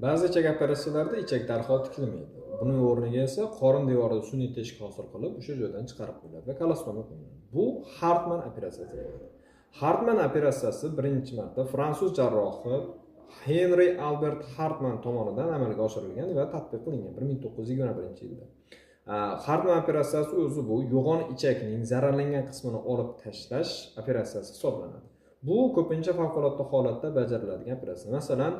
Ba'zi ichak operatsiyalarida ichak darhol tikilmaydi. Buning o'rniga esa qorin devorida sun'iy teshik hosil qilib, o'sha joydan chiqarib qo'yiladi va kolostoma qilinadi. Bu Hartman operatsiyasi deyiladi. Hartman operatsiyasi birinchi marta fransuz jarrohi Henri Albert Hartman tomonidan amalga oshirilgan va tatbiq qilingan 1921-yilda. Hartman operatsiyasi o'zi bu yo'g'on ichakning zararlangan qismini olib tashlash operatsiyasi hisoblanadi. Bu ko'pincha favqulodda holatda bajariladigan operatsiya. Masalan,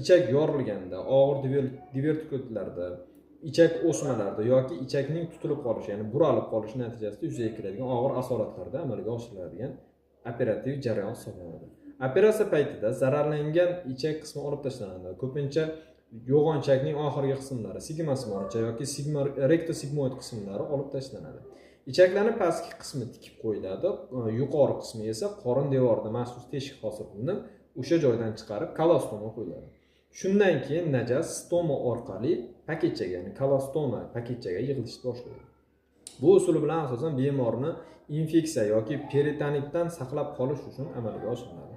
ichak yorilganda, og'ir divertikutlarda, ichak o'smalarida yoki ichakning tutilib qolishi, ya'ni buralib qolishi natijasida yuzaga keladigan og'ir asoratlarda amalga oshiriladigan operativ jarayon hisoblanadi. Operatsiya paytida zararlangan ichak qismi olib tashlanadi. Ko'pincha yo'g'on ichakning oxirgi qismlari, sigmoid yoki rectosigmoid qismlari olib tashlanadi. Ichaklarni pastki qismi tikib qo'yiladi, yuqori qismi esa qorin devorida maxsus teshik hosil qilinib, o'sha joydan chiqarib kolostoma qo'yiladi. Shundan keyin najas stoma orqali paketchaga, ya'ni kolostoma paketchaga yig'ilishni boshlaydi. Bu usul bilan asosan bemorni infeksiya yoki peritonitdan saqlab qolish uchun amalga oshiriladi.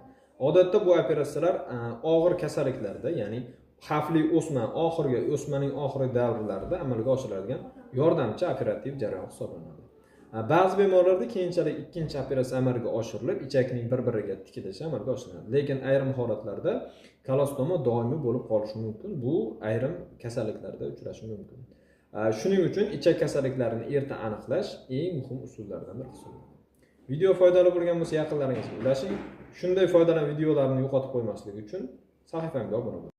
Odatda bu operatsiyalar og'ir kasalliklarda, ya'ni xavfli o'smaning oxirgi davrlarida amalga oshiriladigan yordamchi operativ jarayon hisoblanadi. Ba'zi bemorlarda keyinchalik ikkinchi operatsiya amalga oshirilib, ichakning bir-biriga tikilishi amalga oshiriladi. Lekin ayrim holatlarda kolostoma doimiy bo'lib qolishi mumkin. Bu ayrim kasalliklarda uchrashi mumkin. Shuning uchun ichak kasalliklarini erta aniqlash eng muhim usullardan biri hisoblanadi. Video foydali bo'lgan bo'lsa, yaqinlaringizga ulashing. Shunday foydali videolarni yo'qotib qo'ymaslik uchun sahifamga obuna bo'ling.